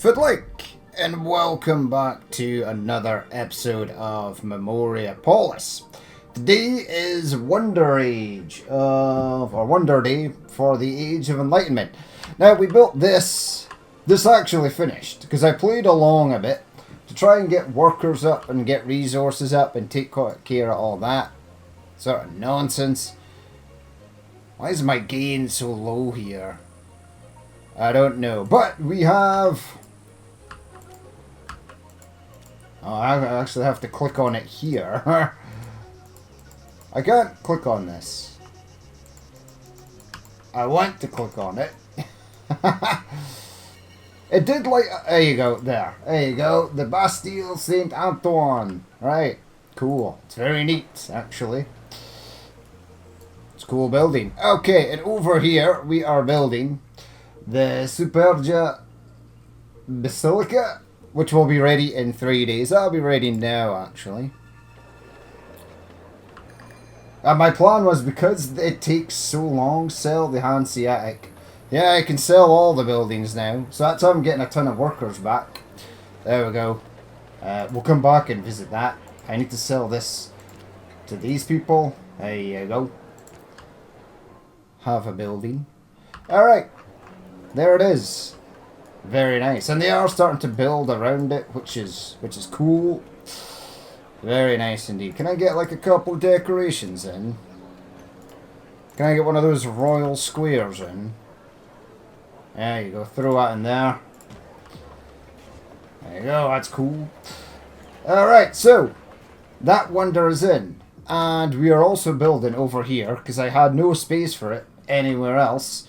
Foodlike, and welcome back to another episode of MEMORIAPOLIS. Today is Wonder Day for the Age of Enlightenment. Now, we built this actually finished, because I played along a bit to try and get workers up and get resources up and take care of all that sort of nonsense. Why is my gain so low here? I don't know, but we have... Oh, I actually have to click on it here. I can't click on this. I want to click on it. It did like... There you go, there. There you go. The Bastille Saint Antoine. Right. Cool. It's very neat, actually. It's a cool building. Okay, and over here we are building the Superga Basilica, which will be ready in 3 days. That'll be ready now, actually. And my plan was, because it takes so long, sell the Hanseatic. Yeah, I can sell all the buildings now. So that's how I'm getting a ton of workers back. There we go. We'll come back and visit that. I need to sell this to these people. There you go. Have a building. Alright. There it is. Very nice. And they are starting to build around it, which is cool. Very nice indeed. Can I get like a couple of decorations in? Can I get one of those royal squares in? There you go. Throw that in there. There you go. That's cool. Alright, so that wonder is in. And we are also building over here, because I had no space for it anywhere else,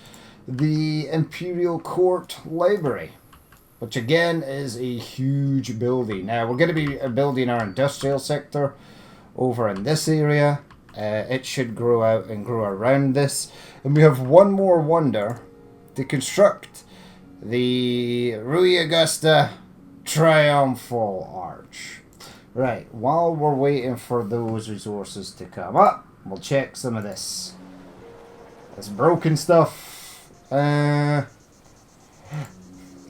the Imperial Court Library, which again is a huge building. Now we're going to be building our industrial sector over in this area. It should grow out and grow around this, and we have one more wonder to construct: the Rui Augusta Triumphal Arch. Right, while we're waiting for those resources to come up, we'll check some of this broken stuff.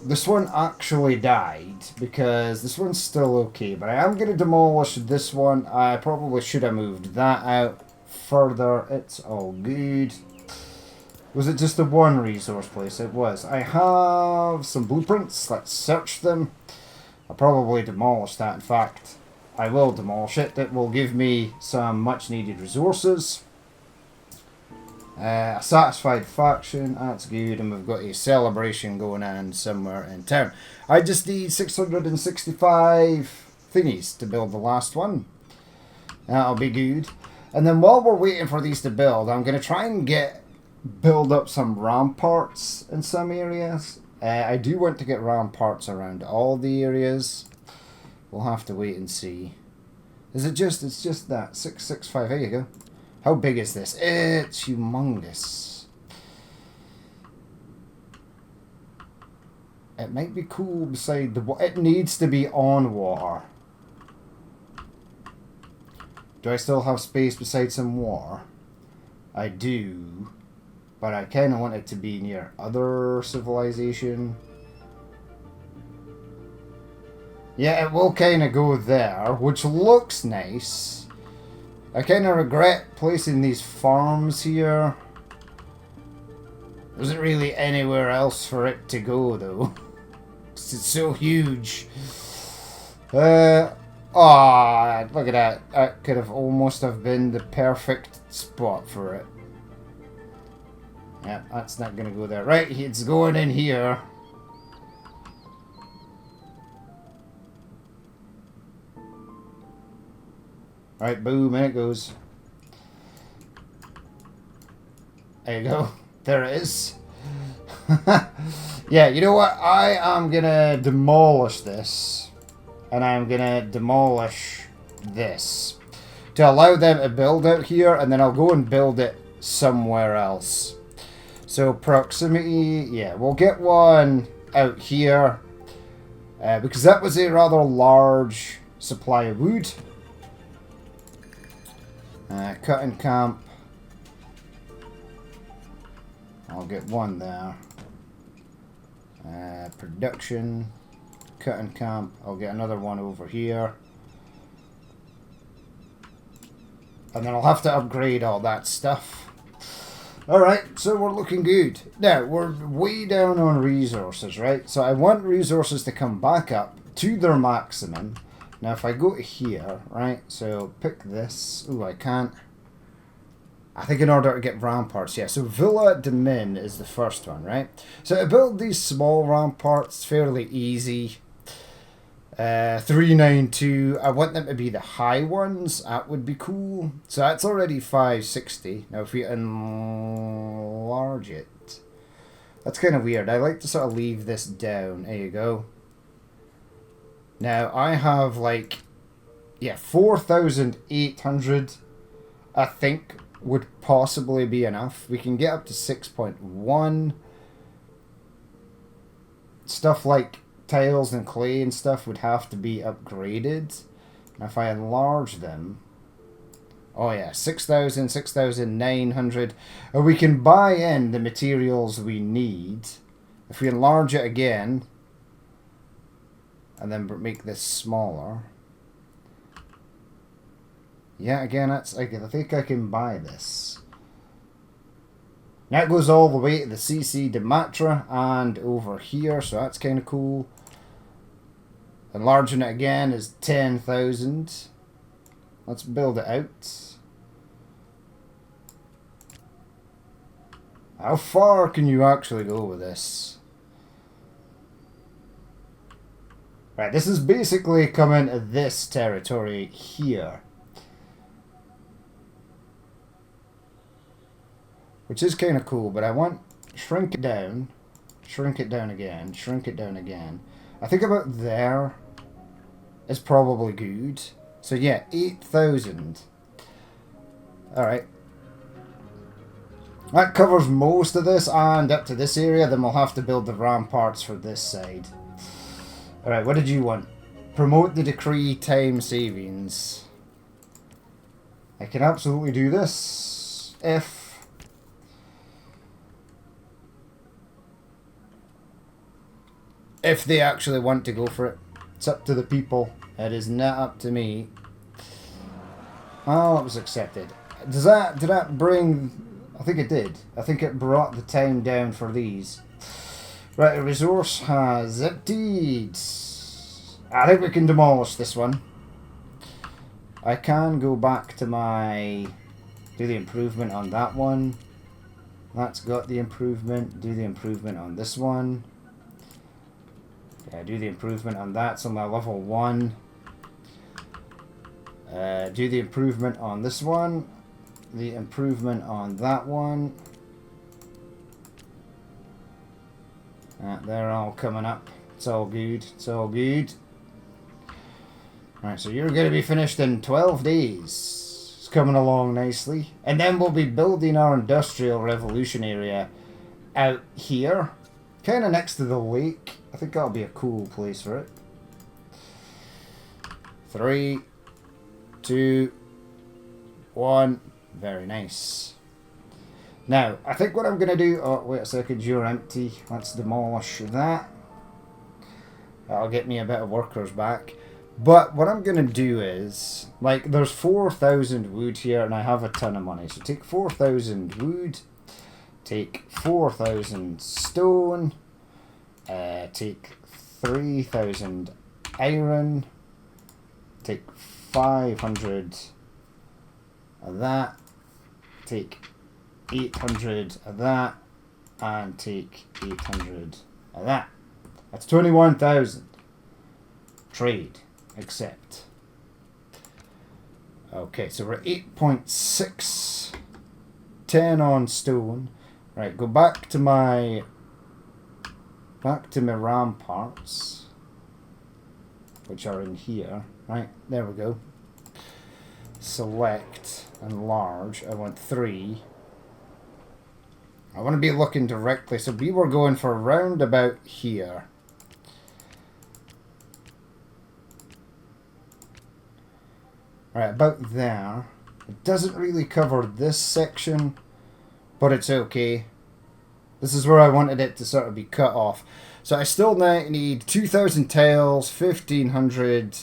This one actually died, because this one's still okay, but I am going to demolish this one. I probably should have moved that out further. It's all good. Was it just the one resource place? It was. I have some blueprints. Let's search them. I'll probably demolish that. In fact, I will demolish it. It will give me some much needed resources. A satisfied faction, that's good, and we've got a celebration going on somewhere in town. I just need 665 thingies to build the last one. That'll be good. And then while we're waiting for these to build, I'm going to try and build up some ramparts in some areas. I do want to get ramparts around all the areas. We'll have to wait and see. It's just that 665, there you go. How big is this? It's humongous. It might be cool beside the water. It needs to be on water. Do I still have space beside some water? I do. But I kind of want it to be near other civilization. Yeah, it will kind of go there, which looks nice. I kind of regret placing these farms here. There isn't really anywhere else for it to go, though. It's so huge. Oh, look at that. That could have almost have been the perfect spot for it. Yeah, that's not going to go there. Right, it's going in here. Right, boom, and it goes. There you go. There it is. Yeah, you know what? I am going to demolish this. And I'm going to demolish this. To allow them to build out here, and then I'll go and build it somewhere else. So, proximity, yeah, we'll get one out here. Because that was a rather large supply of wood. Cutting camp. I'll get one there. Production. cutting camp. I'll get another one over here. And then I'll have to upgrade all that stuff. Alright, so we're looking good. Now, we're way down on resources, right? So I want resources to come back up to their maximum. Now, if I go to here, right? So pick this. Ooh, I can't. I think in order to get ramparts, yeah. So Villa de Min is the first one, right? So to build these small ramparts, fairly easy. 392. I want them to be the high ones. That would be cool. So that's already 560. Now if we enlarge it, that's kind of weird. I like to sort of leave this down. There you go. Now I have like, yeah, 4,800. I think would possibly be enough. We can get up to 6.1. Stuff like tiles and clay and stuff would have to be upgraded. Now if I enlarge them, oh yeah, 6,000, 6,900. And we can buy in the materials we need. If we enlarge it again, and then make this smaller. Yeah, again, that's, I think I can buy this. That goes all the way to the CC de Matra and over here, so that's kind of cool. Enlarging it again is 10,000. Let's build it out. How far can you actually go with this? Right, this is basically coming to this territory here. Which is kind of cool, but I want shrink it down again, shrink it down again. I think about there is probably good. So yeah, 8,000. Alright. That covers most of this and up to this area, then we'll have to build the ramparts for this side. Alright, what did you want? Promote the decree time savings. I can absolutely do this if they actually want to go for it. It's up to the people. It is not up to me. Oh, it was accepted. Did that bring... I think it did. I think it brought the time down for these. Right, a resource has emptied. I think we can demolish this one. I can go back to my... do the improvement on that one. That's got the improvement. Do the improvement on this one. Do the improvement on that, so my level 1. Do the improvement on this one. The improvement on that one. They're all coming up. It's all good. It's all good. Right, so you're going to be finished in 12 days. It's coming along nicely. And then we'll be building our industrial revolution area out here. Kind of next to the lake. I think that'll be a cool place for it. 3, 2, 1. Very nice. Now, I think what I'm going to do... oh, wait a second. You're empty. Let's demolish that. That'll get me a bit of workers back. But what I'm going to do is... like, there's 4,000 wood here, and I have a ton of money. So take 4,000 wood. Take 4,000 stone. Take 3,000 iron. Take 500 of that. Take 800 of that. And take 800 of that. That's 21,000. Trade. Accept. Okay, so we're at 8.6. 10 on stone. Right, go back to my ramparts, which are in here. Right, there we go. Select, enlarge. I want 3. I want to be looking directly, so we were going for round about here. Right, about there. It doesn't really cover this section, but it's okay. This is where I wanted it to sort of be cut off. So I still need 2,000 tails, 1,500,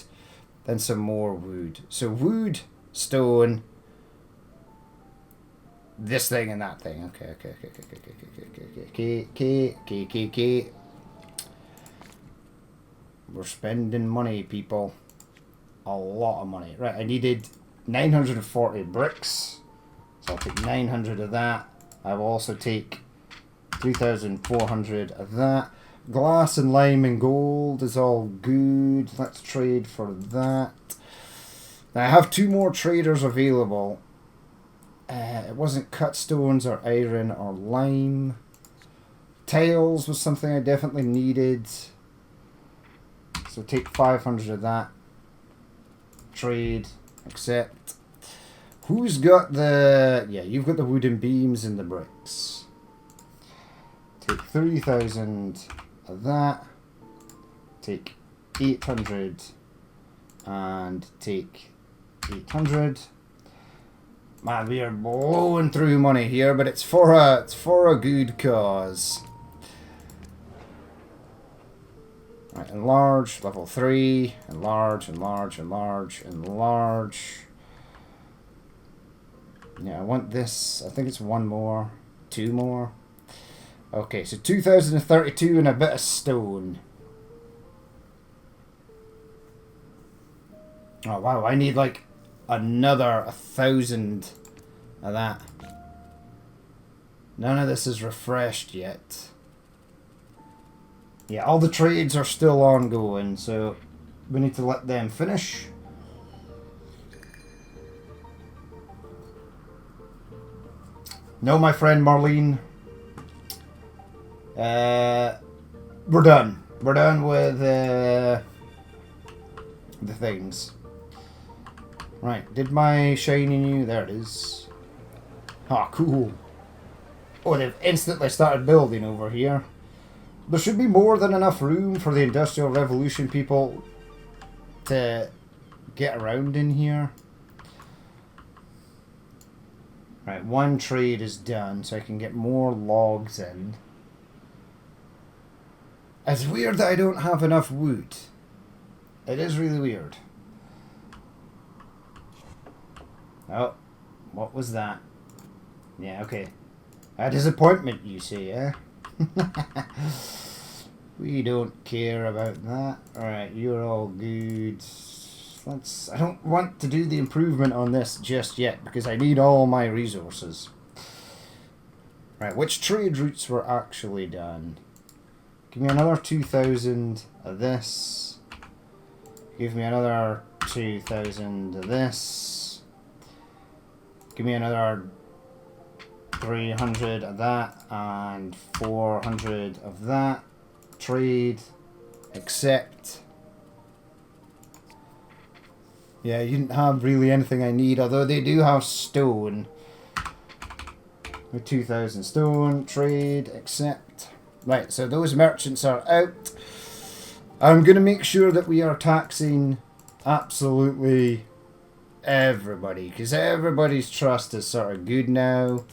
then some more wood. So wood, stone, this thing and that thing. Okay. We're spending money, people. A lot of money. Right, I needed 940 bricks. So I'll take 900 of that. I will also take 3,400 of that. Glass and lime and gold is all good. Let's trade for that. Now I have 2 more traders available. It wasn't cut stones or iron or lime. Tails was something I definitely needed. So take 500 of that. Trade. Accept. Who's got the... Yeah, you've got the wooden beams and the bricks. Take 3,000 of that. Take 800 and take 800. Man, we are blowing through money here, but it's for a good cause. Right, enlarge, level 3, enlarge. Yeah, I want this. I think it's 1 more, 2 more. Okay, so 2,032 and a bit of stone. Oh wow, I need like another 1,000 of that. None of this is refreshed yet. Yeah, all the trades are still ongoing, so we need to let them finish. No, my friend Marlene. We're done. We're done with the things. Right, did my shiny new... There it is. Ah, cool. Oh, they've instantly started building over here. There should be more than enough room for the Industrial Revolution people to get around in here. Right, 1 trade is done, so I can get more logs in. It's weird that I don't have enough wood. It is really weird. Oh, what was that? Yeah, okay. A disappointment, you say, eh? We don't care about that. Alright, you're all good. I don't want to do the improvement on this just yet because I need all my resources. Right, which trade routes were actually done? Give me another 2,000 of this. Give me another 2,000 of this. Give me another 300 of that and 400 of that. Trade. Accept. Yeah, you didn't have really anything I need, although they do have stone. With 2,000 stone. Trade. Accept. Right, so those merchants are out. I'm going to make sure that we are taxing absolutely everybody, because everybody's trust is sort of good now.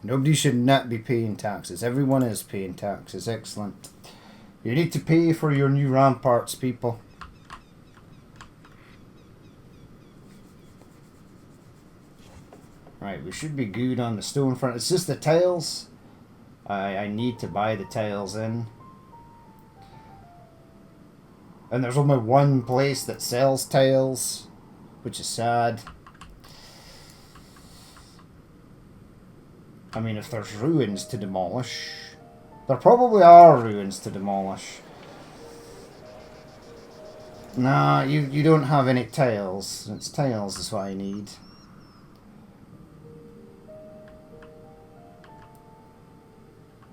Nobody should not be paying taxes. Everyone is paying taxes. Excellent. You need to pay for your new ramparts, people. Right, we should be good on the stone front. It's just the tiles. I need to buy the tiles in. And there's only one place that sells tiles, which is sad. I mean, if there's ruins to demolish... There probably are ruins to demolish. Nah, you don't have any tiles. It's tiles is what I need.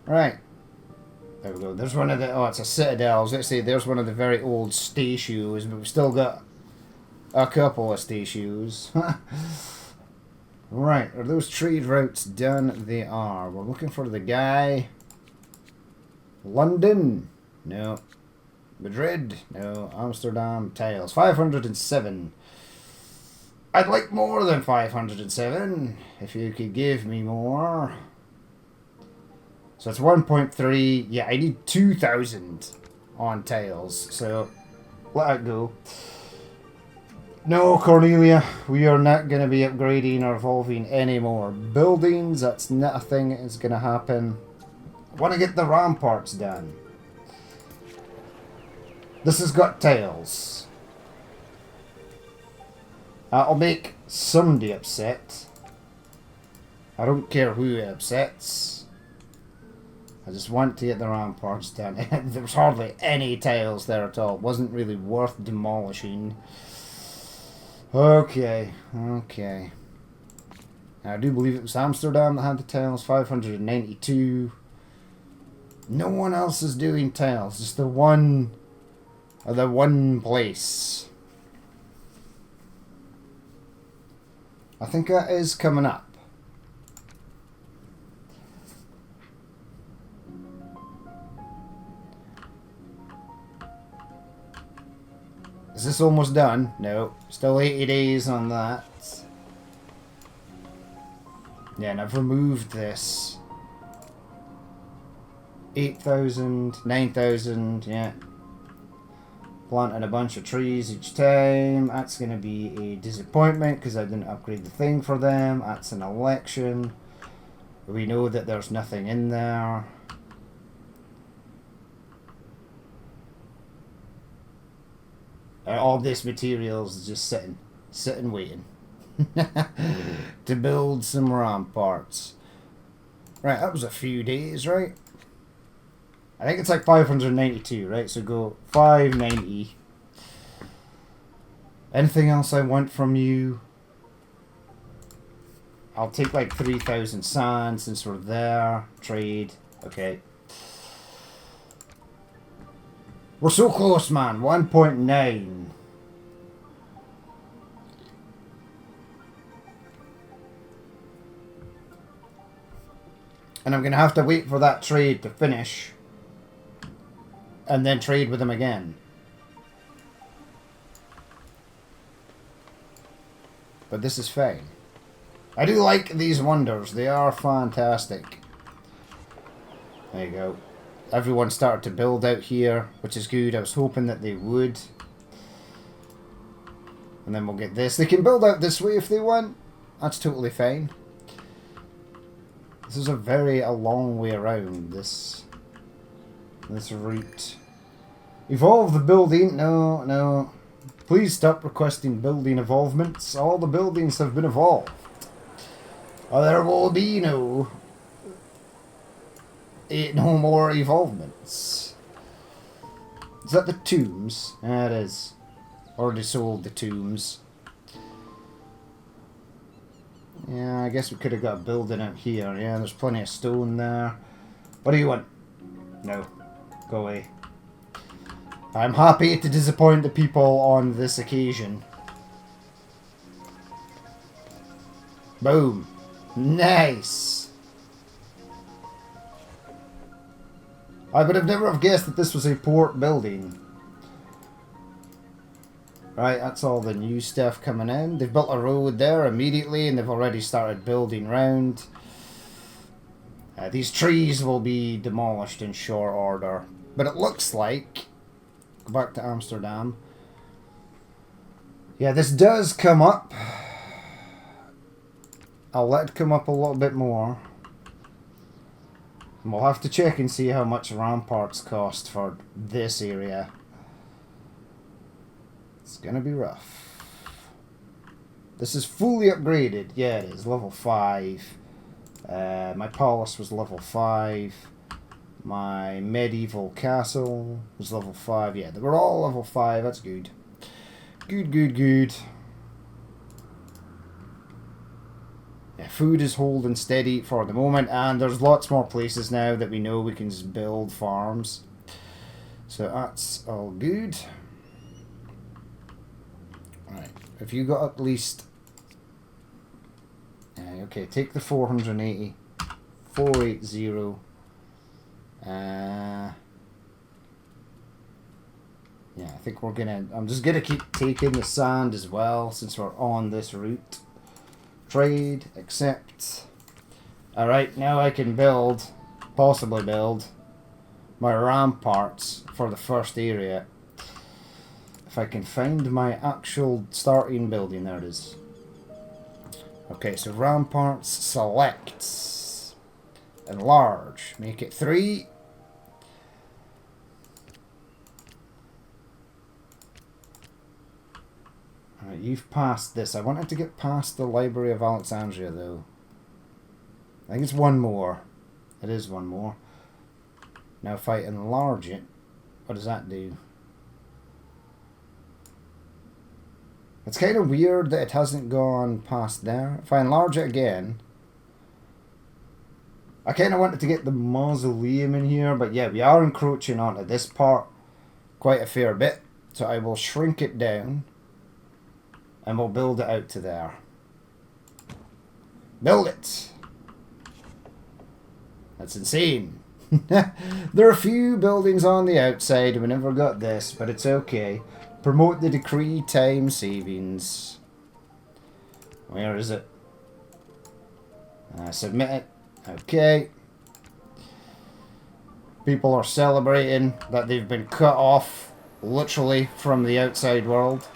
Right. There we go. There's one of the... Oh, it's a citadel. I was going to say, there's one of the very old statues, but we've still got a couple of statues. Right. Are those trade routes done? They are. We're looking for the guy... London. No. Madrid. No. Amsterdam. Tiles. 507. I'd like more than 507. If you could give me more. So it's 1.3. Yeah, I need 2,000 on tiles. So let it go. No, Cornelia, we are not going to be upgrading or evolving any more buildings. That's not a thing that is going to happen. I want to get the ramparts done. This has got tiles. That'll make somebody upset. I don't care who it upsets. I just want to get the ramparts done. There's hardly any tiles there at all. It wasn't really worth demolishing. Okay, okay. I do believe it was Amsterdam that had the tiles. 592. No one else is doing tiles. Just the one place. I think that is coming up. Is this almost done? No. Still 80 days on that. Yeah, and I've removed this. 8,000, 9,000, yeah. Planting a bunch of trees each time. That's going to be a disappointment because I didn't upgrade the thing for them. That's an election. We know that there's nothing in there. All this materials is just sitting waiting to build some ramparts. Right, that was a few days, right? I think it's like 592, right? So go 590. Anything else I want from you? I'll take like 3,000 sand since we're there. Trade. Okay. We're so close, man. 1.9. And I'm going to have to wait for that trade to finish. And then trade with them again. But this is fine. I do like these wonders. They are fantastic. There you go. Everyone started to build out here, which is good. I was hoping that they would. And then we'll get this. They can build out this way if they want. That's totally fine. This is a long way around this route. Evolve the building. No, no. Please stop requesting building evolvements. All the buildings have been evolved. Or there will be no more evolvements. Is that the tombs? Ah, it is. Already sold the tombs. Yeah, I guess we could have got a building out here. Yeah, there's plenty of stone there. What do you want? No. Go away. I'm happy to disappoint the people on this occasion. Boom. Nice. I would have never have guessed that this was a port building. Right, that's all the new stuff coming in. They've built a road there immediately and they've already started building round. These trees will be demolished in short order. But it looks like... Go back to Amsterdam. Yeah, this does come up. I'll let it come up a little bit more. And we'll have to check and see how much ramparts cost for this area. It's gonna be rough. This is fully upgraded. Yeah, it is. Level 5. My palace was level 5. My medieval castle was level 5. Yeah, they were all level 5. That's good. Good, good, good. Yeah, food is holding steady for the moment, and there's lots more places now that we know we can just build farms. So that's all good. Right, if you got at least... okay, take the 480. 480. Yeah, I think we're gonna... I'm just gonna keep taking the sand as well, since we're on this route. Trade, accept. Alright, now I can build possibly build my ramparts for the first area. If I can find my actual starting building, there it is. Okay, so ramparts, select, enlarge, make it 3. Alright, you've passed this. I wanted to get past the Library of Alexandria, though. I think it's one more. It is one more. Now, if I enlarge it, what does that do? It's kind of weird that it hasn't gone past there. If I enlarge it again, I kind of wanted to get the mausoleum in here, but yeah, we are encroaching onto this part quite a fair bit. So I will shrink it down and we'll build it out to there. Build it! That's insane. There are a few buildings on the outside. We never got this, but it's okay. Promote the decree time savings. Where is it? Submit it. Okay. People are celebrating that they've been cut off, literally, from the outside world.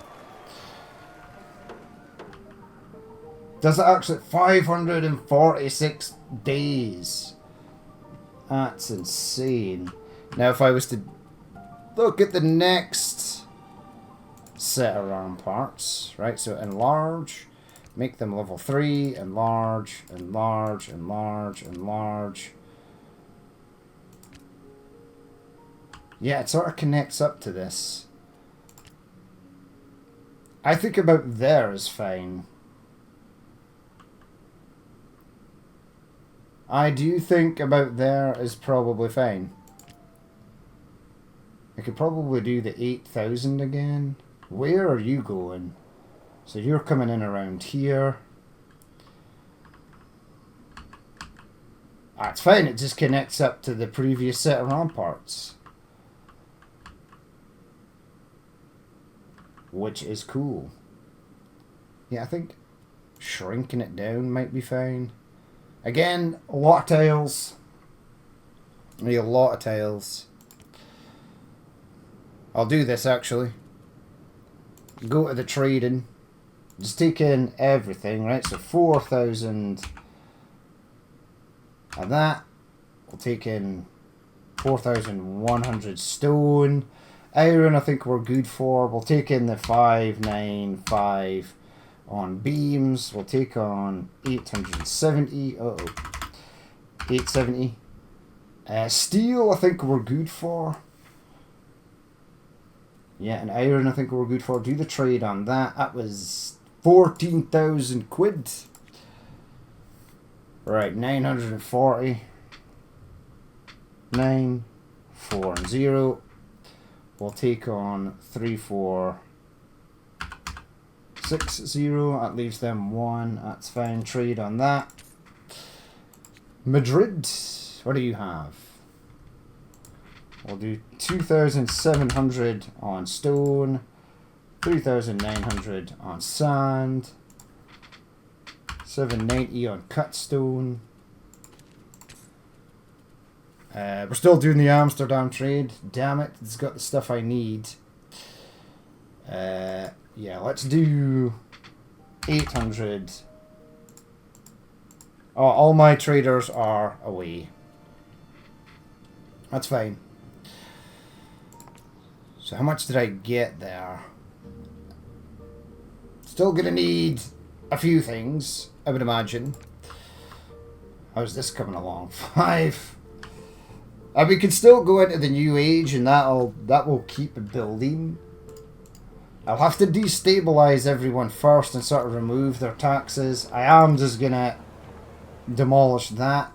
Does it actually? 546 days. That's insane. Now, if I was to look at the next set of ramparts, right? So enlarge, make them level 3, enlarge, enlarge, enlarge, enlarge. Yeah, it sort of connects up to this. I think about there is fine. I do think about there is probably fine. I could probably do the 8,000 again. Where are you going? So you're coming in around here. That's fine, it just connects up to the previous set of ramparts. Which is cool. Yeah, I think shrinking it down might be fine. Again, a lot of tiles. A lot of tiles. I'll do this actually. Go to the trading. Just take in everything, right? So 4,000 of that. We'll take in 4,100 stone. Iron I think we're good for. We'll take in the 595 on beams. We'll take on 870. Uh-oh. 870. Steel I think we're good for. Yeah, and iron I think we're good for. Do the trade on that. That was 14,000 quid. Right, 940. 9, 4, and 0. We'll take on 3460. That leaves them 1. That's fine. Trade on that. Madrid, what do you have? We'll do 2,700 on stone, 3,900 on sand, 790 on cut stone. We're still doing the Amsterdam trade. Damn it, it's got the stuff I need. Yeah, let's do 800. Oh, all my traders are away. That's fine. So how much did I get there? Still gonna need a few things, I would imagine. How's this coming along? 5. We can still go into the new age and that will keep building. I'll have to destabilize everyone first and sort of remove their taxes. I am just gonna demolish that.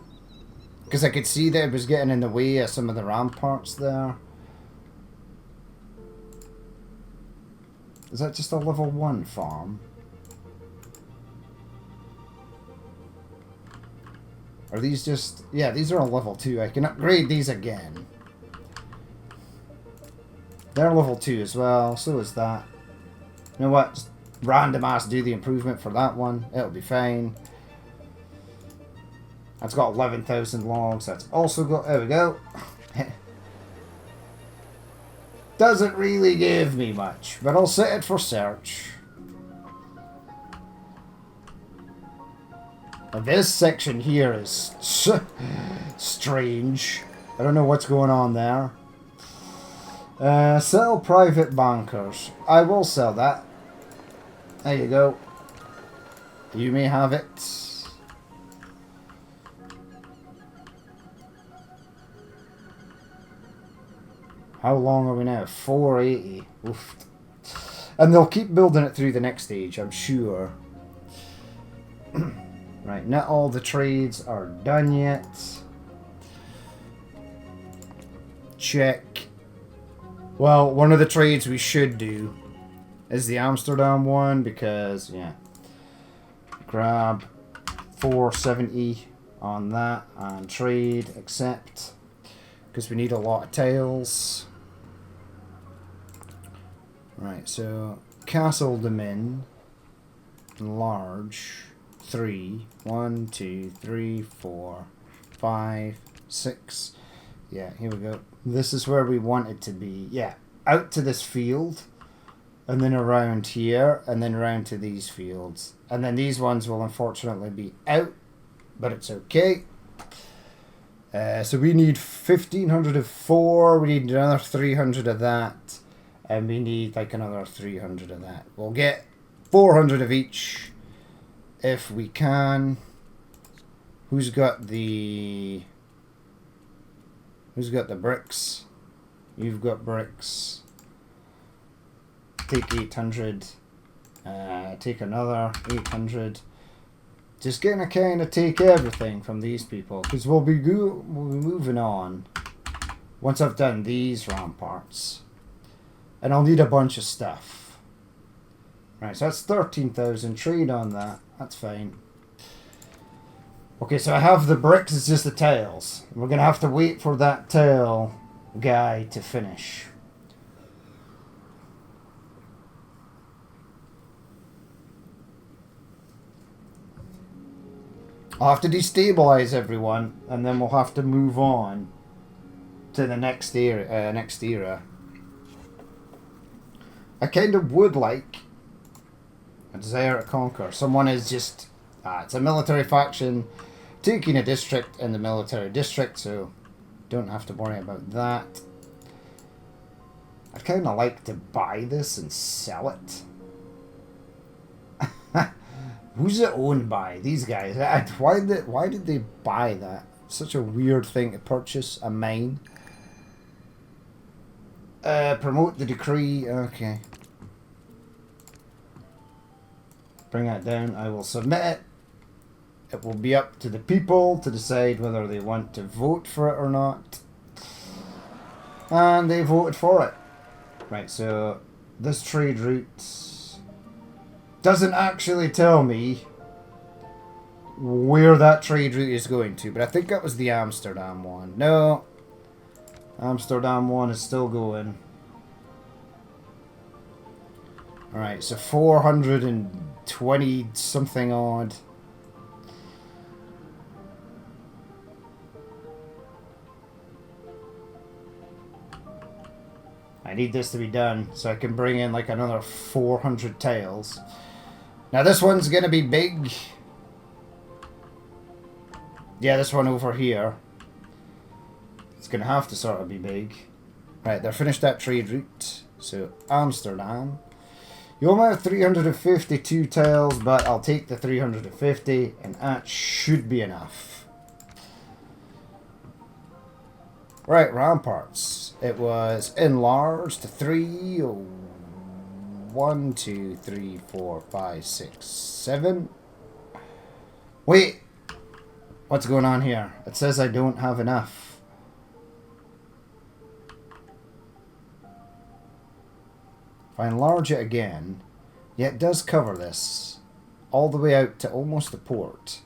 Because I could see that it was getting in the way of some of the ramparts there. Is that just a level 1 farm? Are these just... Yeah, these are a level 2. I can upgrade these again. They're level 2 as well. So is that. You know what? Just random ass do the improvement for that one. It'll be fine. That's got 11,000 logs. That's also got... There we go. Doesn't really give me much, but I'll set it for search. Now this section here is strange. I don't know what's going on there. Sell private bankers. I will sell that. There you go. You may have it. How long are we now? 480. Oof. And they'll keep building it through the next stage, I'm sure. Right, not all the trades are done yet. Check. Well, one of the trades we should do is the Amsterdam one because, yeah. Grab 470 on that and trade, accept. Because we need a lot of tiles. Right, so Castle Domin, large, 3, 1, 2, 3, 4, 5, 6. Yeah, here we go. This is where we want it to be. Yeah, out to this field, and then around here, and then around to these fields. And then these ones will unfortunately be out, but it's okay. So we need 1,500 of 4, we need another 300 of that, and we need like another 300 of that. We'll get 400 of each if we can. Who's got the bricks? You've got bricks. Take 800. Take another 800. Just gonna kind of take everything from these people because we'll be moving on once I've done these ramparts, and I'll need a bunch of stuff. Right, so that's 13,000. Trade on that. That's fine. Okay, so I have the bricks. It's just the tiles. We're gonna have to wait for that tile guy to finish. I'll have to destabilize everyone, and then we'll have to move on to the next era. I kind of would like a desire to conquer. Someone is just... it's a military faction taking a district in the military district, so don't have to worry about that. I'd kind of like to buy this and sell it. Who's it owned by? These guys. Why did they buy that? Such a weird thing to purchase a mine. Promote the decree. Okay. Bring that down. I will submit it. It will be up to the people to decide whether they want to vote for it or not. And they voted for it. Right, so this trade route doesn't actually tell me where that trade route is going to, but I think that was the Amsterdam one. No, Amsterdam one is still going. Alright, so 420 something odd. I need this to be done so I can bring in like another 400 tiles. Now this one's gonna be big. Yeah, this one over here. It's gonna have to sort of be big. Right, they're finished that trade route. So Amsterdam. You only have 352 tiles, but I'll take the 350 and that should be enough. Right, ramparts. It was enlarged to 3. 1, 2, 3, 4, 5, 6, 7. Wait! What's going on here? It says I don't have enough. If I enlarge it again, yeah, it does cover this all the way out to almost the port.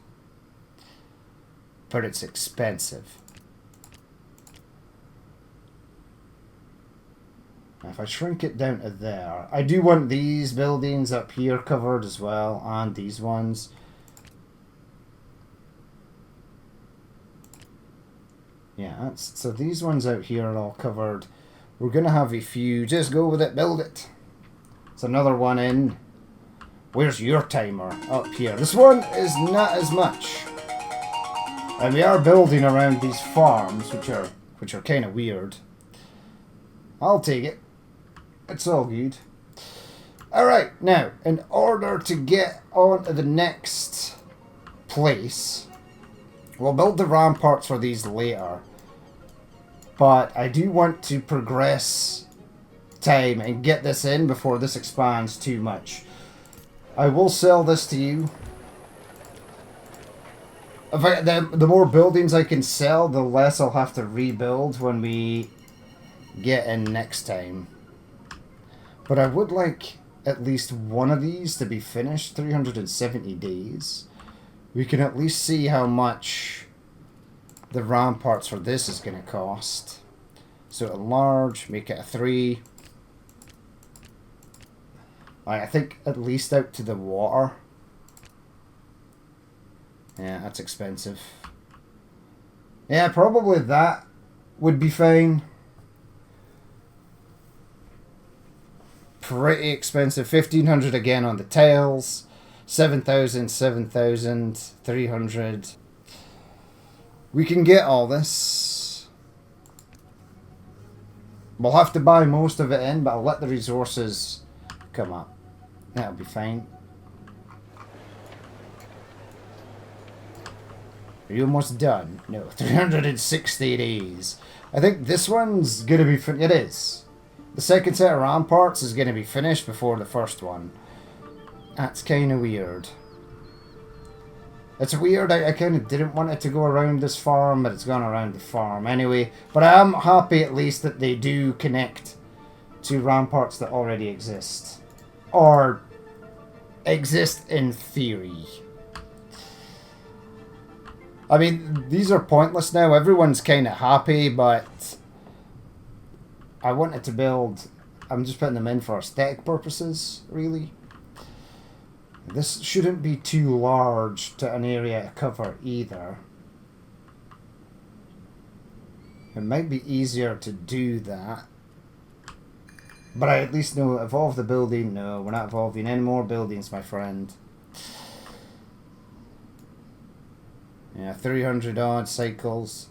But it's expensive. Now if I shrink it down to there, I do want these buildings up here covered as well, and these ones. Yeah, that's, so these ones out here are all covered. We're going to have a few. Just go with it, build it. It's another one in. Where's your timer? Up here. This one is not as much. And we are building around these farms, which are kind of weird. I'll take it. It's all good. Alright, now, in order to get on to the next place, we'll build the ramparts for these later. But I do want to progress time and get this in before this expands too much. I will sell this to you. In fact, the more buildings I can sell, the less I'll have to rebuild when we get in next time. But I would like at least one of these to be finished. 370 days. We can at least see how much the ramparts for this is going to cost. So enlarge, make it a 3. I think at least out to the water. Yeah, that's expensive. Yeah, probably that would be fine. Pretty expensive. 1,500 again on the tiles. 7,000, 7,000, 300. We can get all this. We'll have to buy most of it in, but I'll let the resources come up. That'll be fine. Are you almost done? No, 360 days. I think this one's going to be finished. It is. The second set of ramparts is going to be finished before the first one. That's kind of weird. It's weird. I kind of didn't want it to go around this farm, but it's gone around the farm anyway. But I am happy at least that they do connect to ramparts that already exist. Or exist in theory. I mean, these are pointless now. Everyone's kind of happy, but I wanted to build... I'm just putting them in for aesthetic purposes, really. This shouldn't be too large to an area to cover either. It might be easier to do that. But I at least know evolve the building. No, we're not evolving any more buildings, my friend. Yeah, 300 odd cycles.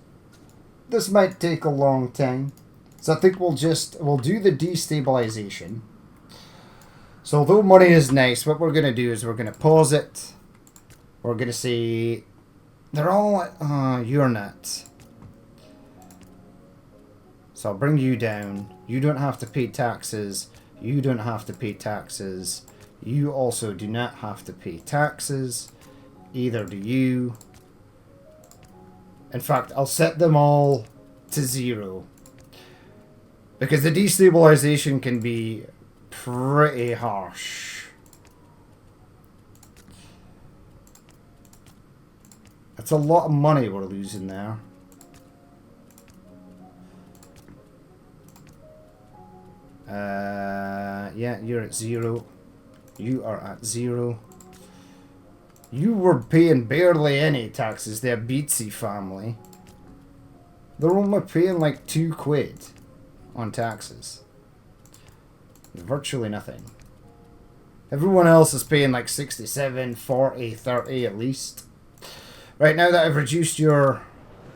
This might take a long time. So I think we'll do the destabilization. So although money is nice, what we're going to do is we're going to pause it. We're going to say, they're all, you're not. So I'll bring you down. You don't have to pay taxes. You don't have to pay taxes. You also do not have to pay taxes. Either do you. In fact, I'll set them all to 0. Because the destabilization can be pretty harsh. That's a lot of money we're losing there. Yeah, you're at 0. You are at 0. You were paying barely any taxes, their Beatsy family. They're only paying like £2 on taxes. Virtually nothing. Everyone else is paying like 67, 40, 30 at least. Right, now that I've reduced your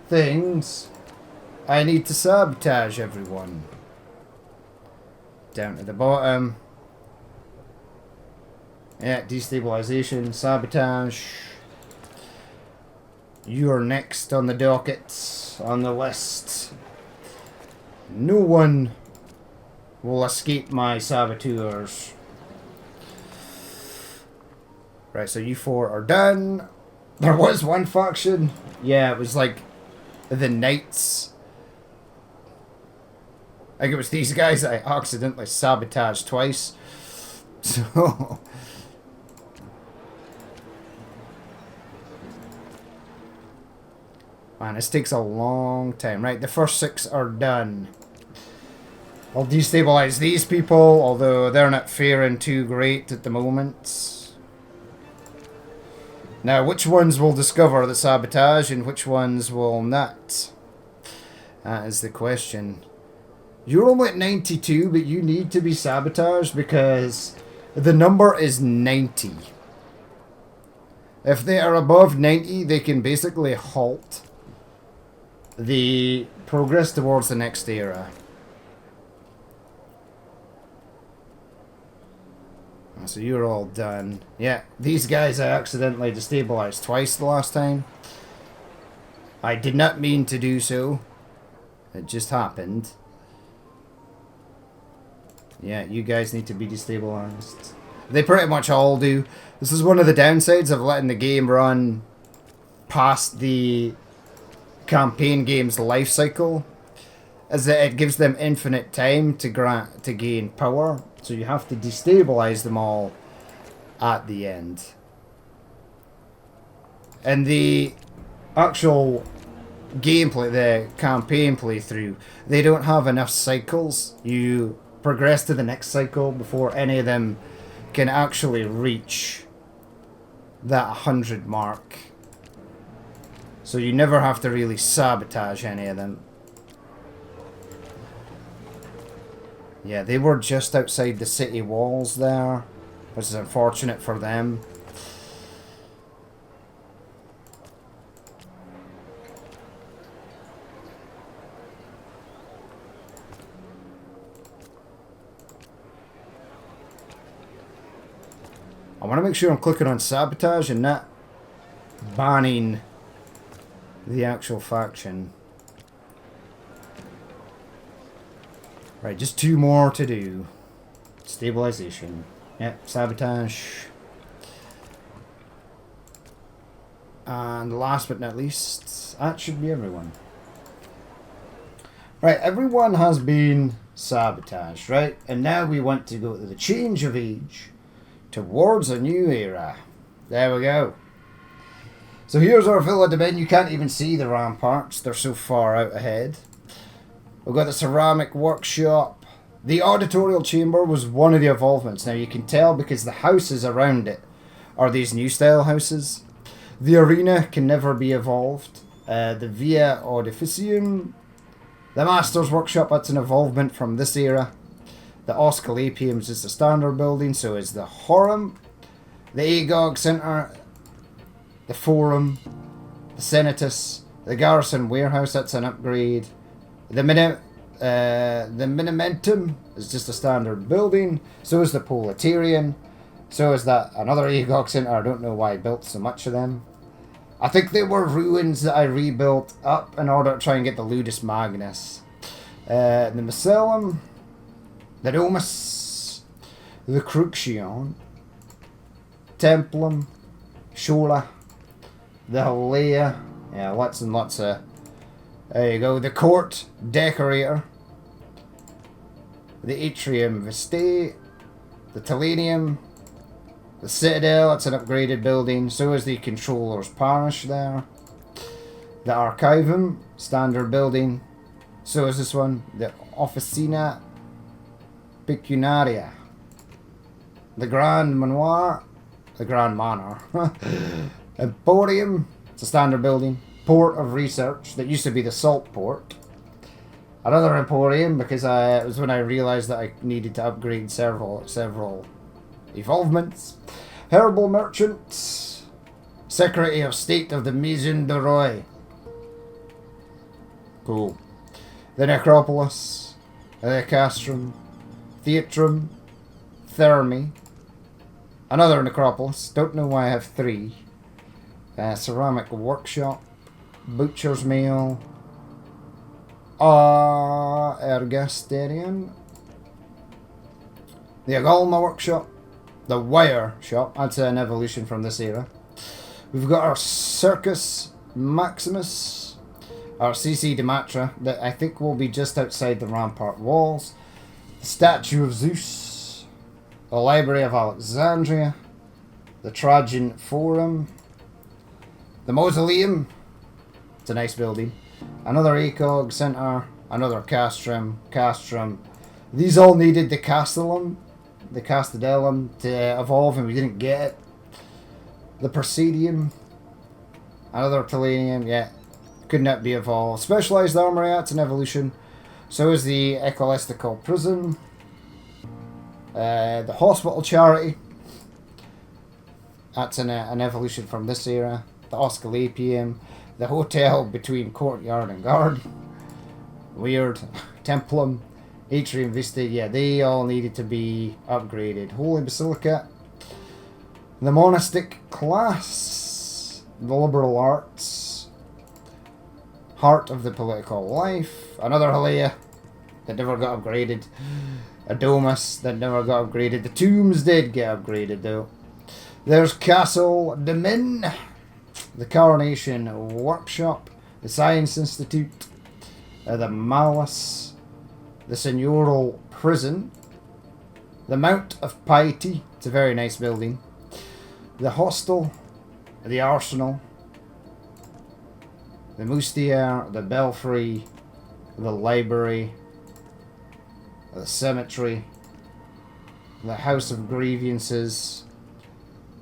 things, I need to sabotage everyone. Down to the bottom. Yeah, destabilization, sabotage. You are next on the docket, on the list. No one will escape my saboteurs. Right, so you 4 are done. There was one faction. Yeah, it was like the Knights. I think it was these guys that I accidentally sabotaged twice. So... Man, this takes a long time. Right, the first 6 are done. I'll destabilize these people, although they're not faring too great at the moment. Now, which ones will discover the sabotage and which ones will not? That is the question. You're only at 92, but you need to be sabotaged because the number is 90. If they are above 90, they can basically halt the progress towards the next era. So you're all done. Yeah, these guys I accidentally destabilized twice the last time. I did not mean to do so. It just happened. Yeah, you guys need to be destabilized. They pretty much all do. This is one of the downsides of letting the game run past the campaign game's life cycle, is that it gives them infinite time to gain power. So you have to destabilize them all at the end. And the actual gameplay, the campaign playthrough, they don't have enough cycles. You progress to the next cycle before any of them can actually reach that 100 mark. So you never have to really sabotage any of them. Yeah, they were just outside the city walls there, which is unfortunate for them. I want to make sure I'm clicking on sabotage and not banning the actual faction. Right, just 2 more to do. Stabilization. Yep, sabotage. And last but not least, that should be everyone. Right, everyone has been sabotaged, right? And now we want to go to the change of age towards a new era. There we go. So here's our Villa de Ben. You can't even see the ramparts. They're so far out ahead. We've got the ceramic workshop. The auditorial chamber was one of the evolvements. Now you can tell because the houses around it are these new style houses. The arena can never be evolved. The Via Audificium. The Master's Workshop, that's an evolvement from this era. The Osculapium is just a standard building, so is the Horum. The Agog Centre. The Forum. The Senatus. The Garrison Warehouse, that's an upgrade. The Minimentum is just a standard building. So is the Proletarian. So is that another Agog Centre. I don't know why I built so much of them. I think they were ruins that I rebuilt up in order to try and get the Ludus Magnus. The Macellum. The Domus. The Cruxion. Templum. Shola. The Halea. Yeah, lots and lots of... There you go. The Court Decorator. The Atrium Vestae. The Telenium. The Citadel, that's an upgraded building. So is the Controller's Parish there. The Archivum, standard building. So is this one. The Officina Pecunaria. The Grand Manoir. The Grand Manor. Emporium, it's a standard building. Port of Research, that used to be the Salt Port. Another Emporium, because it was when I realised that I needed to upgrade several evolvements. Herbal Merchant. Secretary of State of the Maison de Roy. Cool. The Necropolis. The Castrum. Theatrum. Thermi. Another Necropolis. Don't know why I have 3. Ceramic Workshop. Butcher's Mill. Ergasterian. The Agolma Workshop. The Wire Shop. That's an evolution from this era. We've got our Circus Maximus. Our CC Dimatra, that I think will be just outside the rampart walls. The Statue of Zeus. The Library of Alexandria. The Trajan Forum. The Mausoleum. It's a nice building. Another ACOG Centre. Another Castrum. These all needed the Castellum. The Castellum to evolve, and we didn't get it. The Presidium. Another Telenium, yeah. couldn't that be evolved? Specialized armory, that's an evolution. So is the Ecclesiastical Prison. The Hospital Charity. That's an evolution from this era. The Osculapium. The Hotel between Courtyard and Garden. Weird. Templum. Atrium Vista. Yeah, they all needed to be upgraded. Holy Basilica. The Monastic Class. The Liberal Arts. Heart of the Political Life. Another Halea that never got upgraded. A Domus that never got upgraded. The Tombs did get upgraded though. There's Castle Demin. The Coronation Workshop. The Science Institute. The Malice. The Seigneurial Prison. The Mount of Piety. It's a very nice building. The Hostel. The Arsenal. The Moustier. The Belfry. The Library. The Cemetery. The House of Grievances.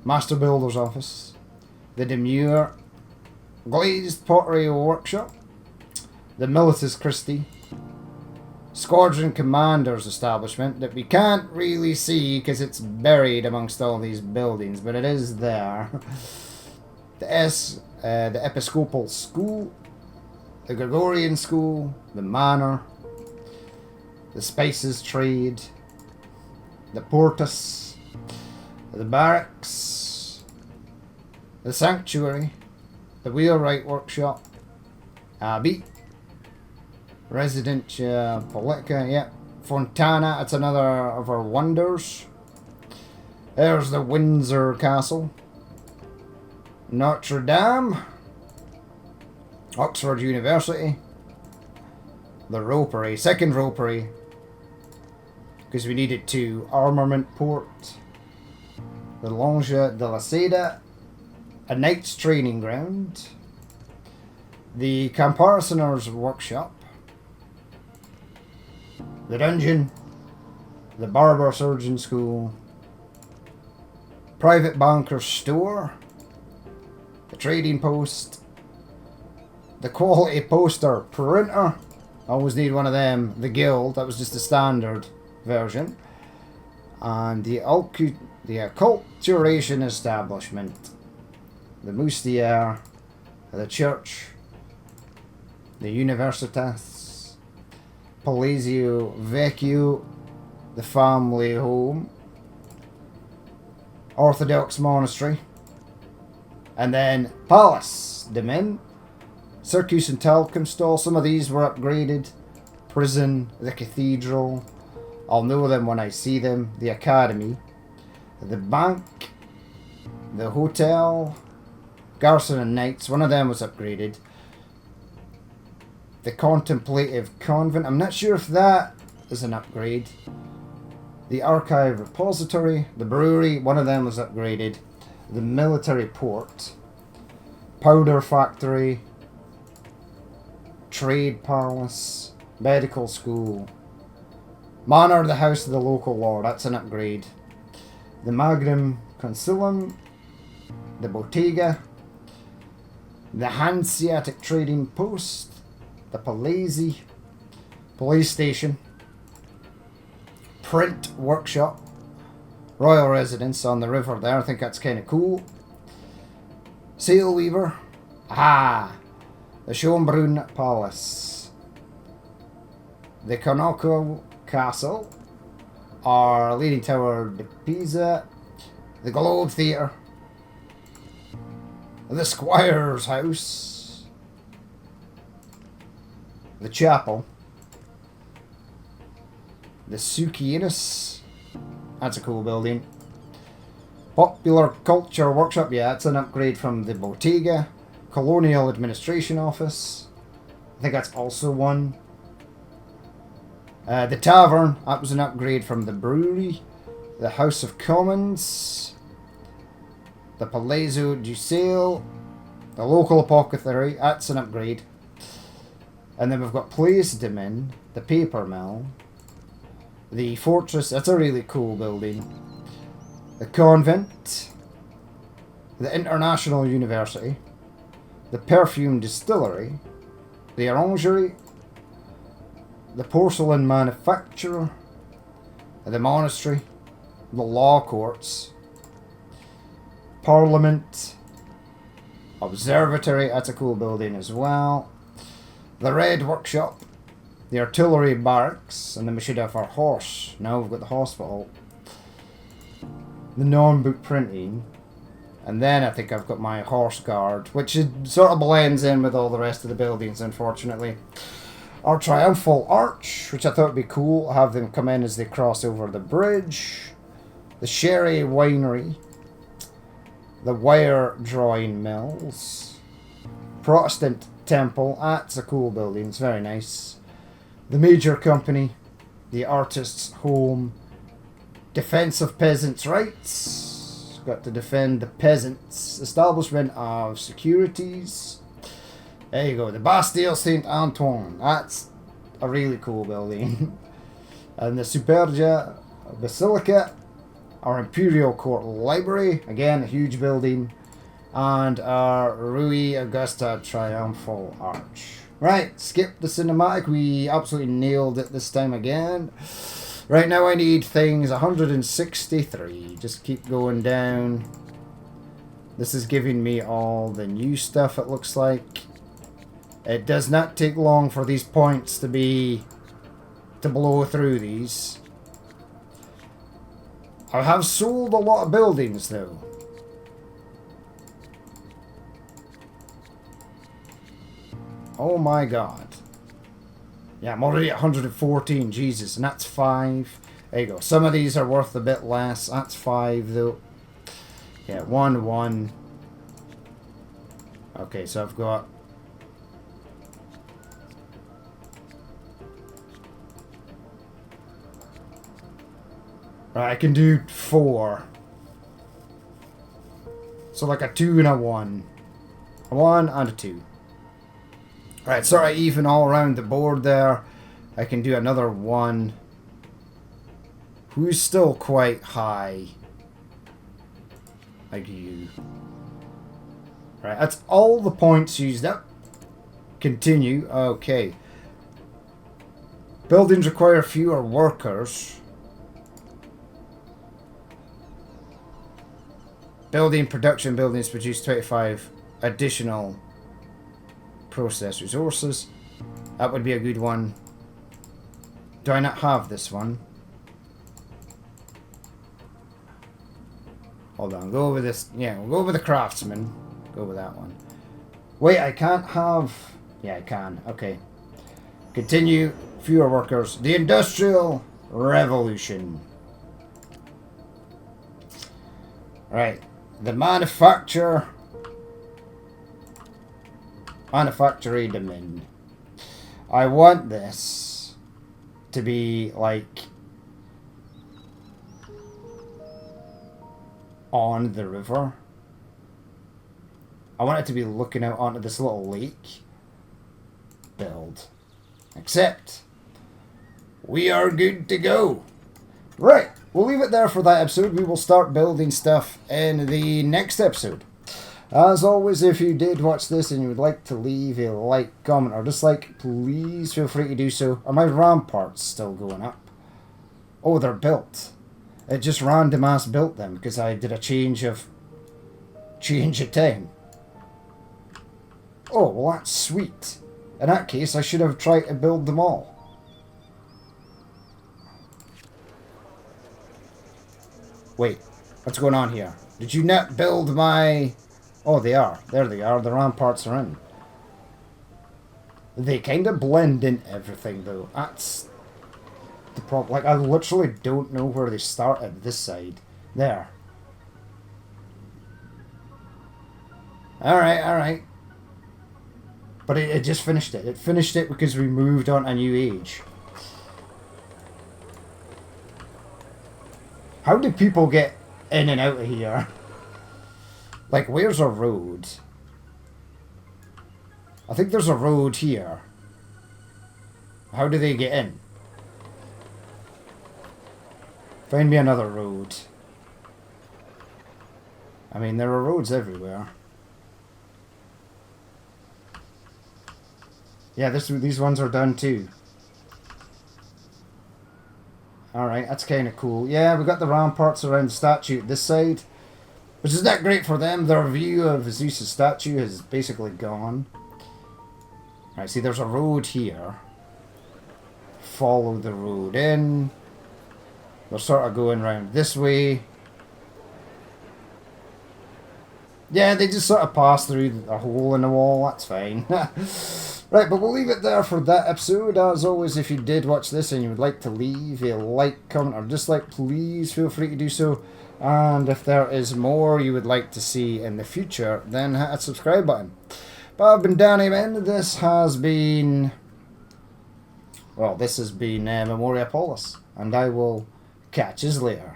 Master Builder's Office. The Demure. Glazed Pottery Workshop. The Militus Christi. Squadron Commander's Establishment that we can't really see because it's buried amongst all these buildings, but it is there. The Episcopal School. The Gregorian School. The Manor. The Spices Trade. The Portus. The Barracks. The Sanctuary. The Wheelwright Workshop. Abbey. Residentia Politica, yep. Fontana, that's another of our wonders. There's the Windsor Castle. Notre Dame. Oxford University. The Ropery, second Ropery. Because we needed to. Armament Port. The Longe de la Seda. A Knight's Training Ground. The Comparisoners Workshop. The Dungeon. The Barber Surgeon School. Private Banker's Store. The Trading Post. The Quality Poster Printer. Always need one of them. The Guild. That was just the standard version. And the Acculturation Establishment. The Moustier. The Church. The Universitas. Palazzo Vecchio. The Family Home. Orthodox Monastery. And then Palace Demin. Circus and Talcum Stall. Some of these were upgraded. Prison. The Cathedral. I'll know them when I see them. The Academy. The Bank. The Hotel. Garrison and Knights. One of them was upgraded. The Contemplative Convent. I'm not sure if that is an upgrade. The Archive Repository. The Brewery. One of them was upgraded. The Military Port. Powder Factory. Trade Palace. Medical School. Manor, the House of the Local Lord. That's an upgrade. The Magnum Concilium. The Bottega. The Hanseatic Trading Post. The Palazzi. Police Station. Print Workshop. Royal Residence on the river there. I think that's kind of cool. Sail Weaver. Ah! The Schönbrunn Palace. The Cornocco Castle. Our Leaning Tower de Pisa. The Globe Theatre. The Squire's House. The Chapel. The Sukienus. That's a cool building. Popular Culture Workshop. Yeah, that's an upgrade from the Bottega. Colonial Administration Office. I think that's also one. The Tavern. That was an upgrade from the Brewery. The House of Commons. The Palazzo du Sale. The Local Apothecary. That's an upgrade. And then we've got Place Demin. The Paper Mill. The Fortress. That's a really cool building. The Convent. The International University. The Perfume Distillery. the orangery, the porcelain manufacturer, the monastery, the law courts, parliament, observatory, that's a cool building as well, the red workshop, the artillery barracks, and then we should have our horse. Now we've got the hospital, the non-book printing, and then I think I've got my horse guard, which sort of blends in with all the rest of the buildings, unfortunately. Our triumphal arch, which I thought would be cool, have them come in as they cross over the bridge. The sherry winery. The wire drawing mills. Protestant temple, that's a cool building, it's very nice. The major company. The artist's home. Defense of peasants' rights. Got to defend the peasants. Establishment of securities. There you go, the Bastille Saint Antoine. That's a really cool building. And the Superga Basilica, our Imperial Court Library, again a huge building, and our Rui Augusta Triumphal Arch. Right, skip the cinematic. We absolutely nailed it this time again. Right now I need things 163. Just keep going down. This is giving me all the new stuff, it looks like. It does not take long for these points to blow through these. I have sold a lot of buildings though. Oh my god. Yeah, I'm already at 114, Jesus, and that's 5. There you go. Some of these are worth a bit less. That's 5 though. Yeah, 1. Okay, so I've got... Right, I can do 4. So like a 2 and a 1. A 1 and a 2. Right, sort of even all around the board there. I can do another 1. Who's still quite high? Like you. Right, that's all the points used up. Continue. Okay. Buildings require fewer workers. Building production buildings produce 25 additional process resources. That would be a good one. Do I not have this one? Hold on, go with this. Yeah, we'll go with the craftsman. Go with that one. Wait, I can't have... Yeah, I can. Okay. Continue. Fewer workers. The Industrial Revolution. Right. The manufacturer. Manufacturing domain. I want this to be like on the river. I want it to be looking out onto this little lake. Build. Accept. We are good to go. Right. We'll leave it there for that episode. We will start building stuff in the next episode. As always, if you did watch this and you would like to leave a like, comment, or dislike, please feel free to do so. Are my ramparts still going up? Oh, they're built. It just random ass built them because I did a change of time. Oh, well that's sweet. In that case, I should have tried to build them all. Wait, what's going on here? Did you not build my... Oh, they are. There they are. The ramparts are in. They kind of blend in everything, though. That's the problem. Like, I literally don't know where they start at this side. There. Alright, alright. But it just finished it. It finished it because we moved on a new age. How do people get in and out of here? Like, where's a road? I think there's a road here. How do they get in? Find me another road. I mean, there are roads everywhere. Yeah, these ones are done too. Alright, that's kind of cool. Yeah, we've got the ramparts around the statue this side, which is not great for them. Their view of Zeus' statue is basically gone. Right, see, there's a road here. Follow the road in. We're sort of going round this way. Yeah, they just sort of pass through a hole in the wall. That's fine. Right, but we'll leave it there for that episode. As always, if you did watch this and you would like to leave a like, comment, or dislike, please feel free to do so. And if there is more you would like to see in the future, then hit that subscribe button. But I've been Danny Man. This has been... Well, this has been MEMORIAPOLIS. And I will catch you later.